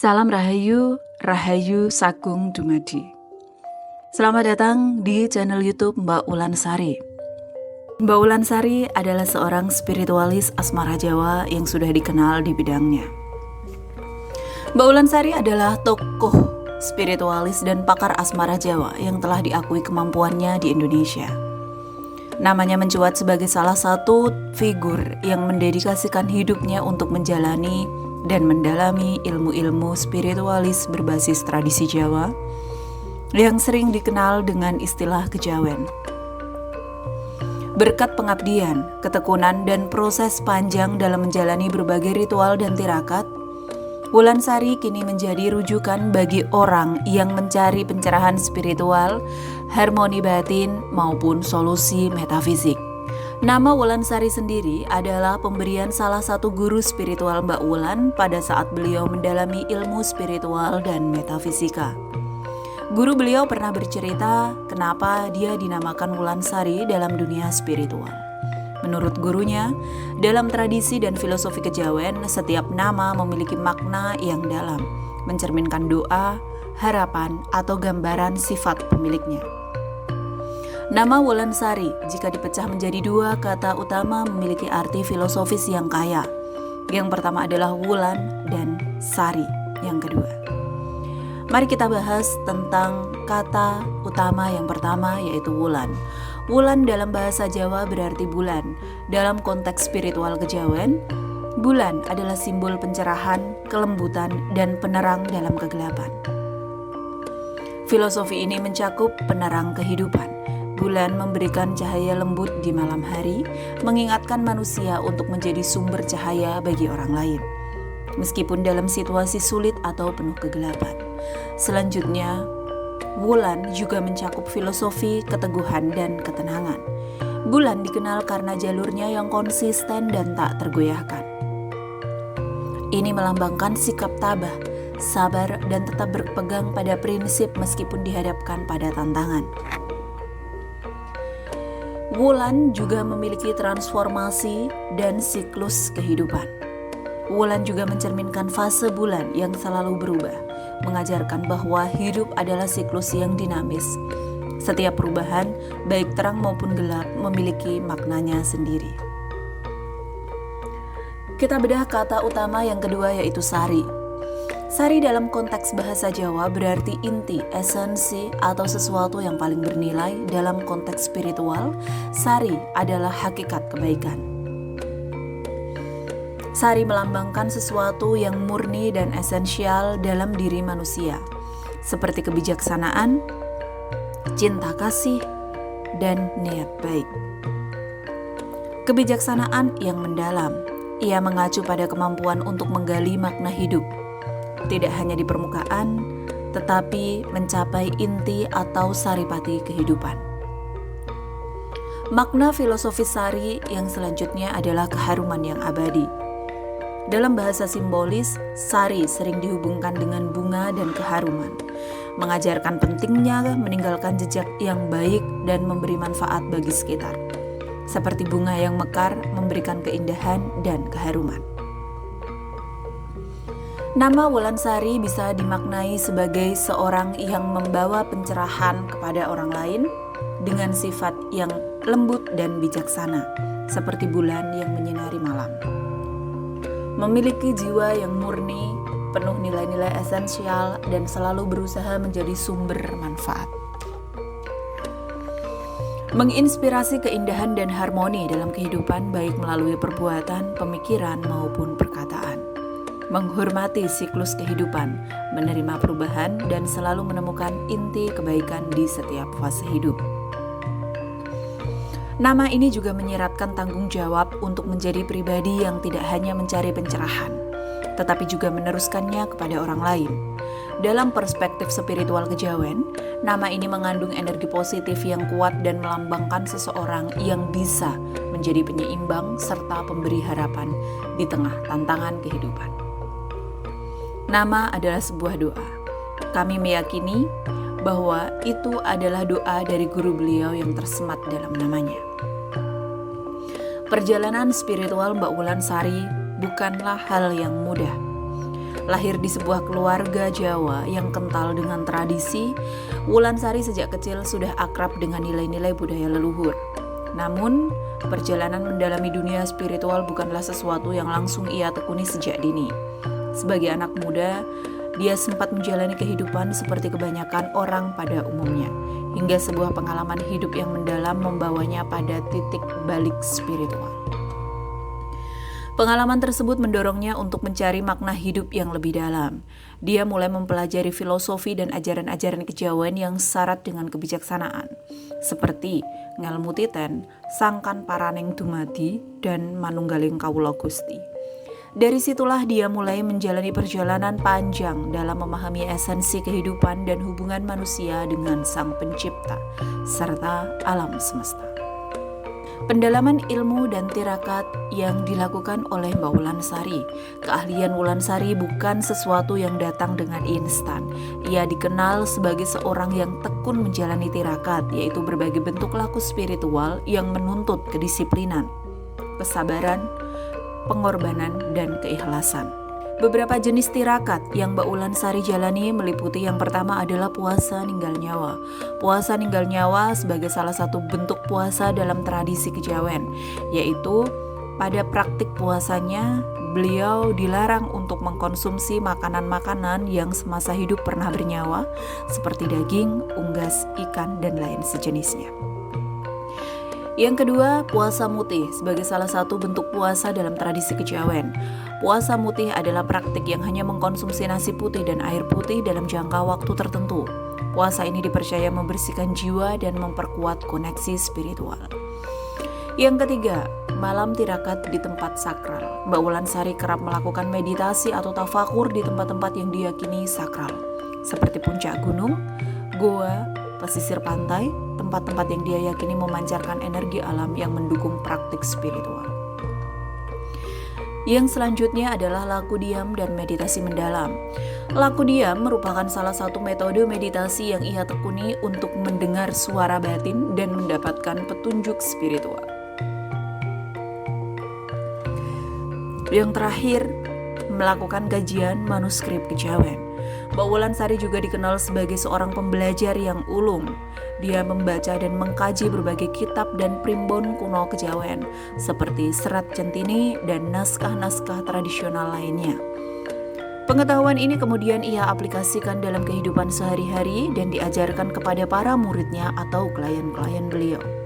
Salam Rahayu, Rahayu Sagung Dumadi. Selamat datang di channel YouTube Mbak Wulan Sari. Mbak Wulan Sari adalah seorang spiritualis asmara Jawa yang sudah dikenal di bidangnya. Mbak Wulan Sari adalah tokoh spiritualis dan pakar asmara Jawa yang telah diakui kemampuannya di Indonesia. Namanya mencuat sebagai salah satu figur yang mendedikasikan hidupnya untuk menjalani dan mendalami ilmu-ilmu spiritualis berbasis tradisi Jawa yang sering dikenal dengan istilah kejawen. Berkat pengabdian, ketekunan, dan proses panjang dalam menjalani berbagai ritual dan tirakat, Wulan Sari kini menjadi rujukan bagi orang yang mencari pencerahan spiritual, harmoni batin, maupun solusi metafisik. Nama Wulan Sari sendiri adalah pemberian salah satu guru spiritual Mbak Wulan pada saat beliau mendalami ilmu spiritual dan metafisika. Guru beliau pernah bercerita kenapa dia dinamakan Wulan Sari dalam dunia spiritual. Menurut gurunya, dalam tradisi dan filosofi kejawen, setiap nama memiliki makna yang dalam, mencerminkan doa, harapan, atau gambaran sifat pemiliknya. Nama Wulan Sari jika dipecah menjadi dua kata utama memiliki arti filosofis yang kaya. Yang pertama adalah Wulan dan Sari yang kedua. Mari kita bahas tentang kata utama yang pertama yaitu Wulan. Wulan dalam bahasa Jawa berarti bulan. Dalam konteks spiritual kejawen, bulan adalah simbol pencerahan, kelembutan, dan penerang dalam kegelapan. Filosofi ini mencakup penerang kehidupan. Bulan memberikan cahaya lembut di malam hari, mengingatkan manusia untuk menjadi sumber cahaya bagi orang lain, meskipun dalam situasi sulit atau penuh kegelapan. Selanjutnya, Wulan juga mencakup filosofi, keteguhan, dan ketenangan. Bulan dikenal karena jalurnya yang konsisten dan tak tergoyahkan. Ini melambangkan sikap tabah, sabar, dan tetap berpegang pada prinsip meskipun dihadapkan pada tantangan. Wulan juga memiliki transformasi dan siklus kehidupan. Wulan juga mencerminkan fase bulan yang selalu berubah, mengajarkan bahwa hidup adalah siklus yang dinamis. Setiap perubahan, baik terang maupun gelap, memiliki maknanya sendiri. Kita bedah kata utama yang kedua yaitu Sari. Sari dalam konteks bahasa Jawa berarti inti, esensi, atau sesuatu yang paling bernilai. Dalam konteks spiritual, Sari adalah hakikat kebaikan. Sari melambangkan sesuatu yang murni dan esensial dalam diri manusia, seperti kebijaksanaan, cinta kasih, dan niat baik. Kebijaksanaan yang mendalam, ia mengacu pada kemampuan untuk menggali makna hidup, tidak hanya di permukaan, tetapi mencapai inti atau saripati kehidupan. Makna filosofis Sari yang selanjutnya adalah keharuman yang abadi. Dalam bahasa simbolis, Sari sering dihubungkan dengan bunga dan keharuman, mengajarkan pentingnya meninggalkan jejak yang baik dan memberi manfaat bagi sekitar. Seperti bunga yang mekar memberikan keindahan dan keharuman. Nama Wulan Sari bisa dimaknai sebagai seorang yang membawa pencerahan kepada orang lain dengan sifat yang lembut dan bijaksana, seperti bulan yang menyinari malam. Memiliki jiwa yang murni, penuh nilai-nilai esensial, dan selalu berusaha menjadi sumber manfaat. Menginspirasi keindahan dan harmoni dalam kehidupan baik melalui perbuatan, pemikiran, maupun perkataan. Menghormati siklus kehidupan, menerima perubahan, dan selalu menemukan inti kebaikan di setiap fase hidup. Nama ini juga menyiratkan tanggung jawab untuk menjadi pribadi yang tidak hanya mencari pencerahan, tetapi juga meneruskannya kepada orang lain. Dalam perspektif spiritual kejawen, nama ini mengandung energi positif yang kuat dan melambangkan seseorang yang bisa menjadi penyeimbang serta pemberi harapan di tengah tantangan kehidupan. Nama adalah sebuah doa. Kami meyakini bahwa itu adalah doa dari guru beliau yang tersemat dalam namanya. Perjalanan spiritual Mbak Wulan Sari bukanlah hal yang mudah. Lahir di sebuah keluarga Jawa yang kental dengan tradisi, Wulansari sejak kecil sudah akrab dengan nilai-nilai budaya leluhur. Namun, perjalanan mendalami dunia spiritual bukanlah sesuatu yang langsung ia tekuni sejak dini. Sebagai anak muda, dia sempat menjalani kehidupan seperti kebanyakan orang pada umumnya, hingga sebuah pengalaman hidup yang mendalam membawanya pada titik balik spiritual. Pengalaman tersebut mendorongnya untuk mencari makna hidup yang lebih dalam. Dia mulai mempelajari filosofi dan ajaran-ajaran kejawen yang syarat dengan kebijaksanaan, seperti ngelmu titen, sangkan paraneng dumadi, dan manunggaling kawula Gusti. Dari situlah dia mulai menjalani perjalanan panjang dalam memahami esensi kehidupan dan hubungan manusia dengan Sang Pencipta, serta alam semesta. Pendalaman ilmu dan tirakat yang dilakukan oleh Mbak Wulansari. Keahlian Wulansari bukan sesuatu yang datang dengan instan. Ia dikenal sebagai seorang yang tekun menjalani tirakat, yaitu berbagai bentuk laku spiritual yang menuntut kedisiplinan, kesabaran, pengorbanan, dan keikhlasan. Beberapa jenis tirakat yang Mbak Wulansari jalani meliputi yang pertama adalah puasa ninggal nyawa. Puasa ninggal nyawa sebagai salah satu bentuk puasa dalam tradisi kejawen, yaitu pada praktik puasanya beliau dilarang untuk mengkonsumsi makanan-makanan yang semasa hidup pernah bernyawa seperti daging, unggas, ikan, dan lain sejenisnya. Yang kedua, puasa mutih sebagai salah satu bentuk puasa dalam tradisi kejawen. Puasa mutih adalah praktik yang hanya mengkonsumsi nasi putih dan air putih dalam jangka waktu tertentu. Puasa ini dipercaya membersihkan jiwa dan memperkuat koneksi spiritual. Yang ketiga, malam tirakat di tempat sakral. Mbak Wulansari kerap melakukan meditasi atau tafakur di tempat-tempat yang diyakini sakral, seperti puncak gunung, goa, pesisir pantai, tempat-tempat yang dia yakini memancarkan energi alam yang mendukung praktik spiritual. Yang selanjutnya adalah laku diam dan meditasi mendalam. Laku diam merupakan salah satu metode meditasi yang ia tekuni untuk mendengar suara batin dan mendapatkan petunjuk spiritual. Yang terakhir, melakukan kajian manuskrip kejawen. Mbak Wulansari juga dikenal sebagai seorang pembelajar yang ulung. Dia membaca dan mengkaji berbagai kitab dan primbon kuno kejawen, seperti Serat Centini dan naskah-naskah tradisional lainnya. Pengetahuan ini kemudian ia aplikasikan dalam kehidupan sehari-hari dan diajarkan kepada para muridnya atau klien-klien beliau.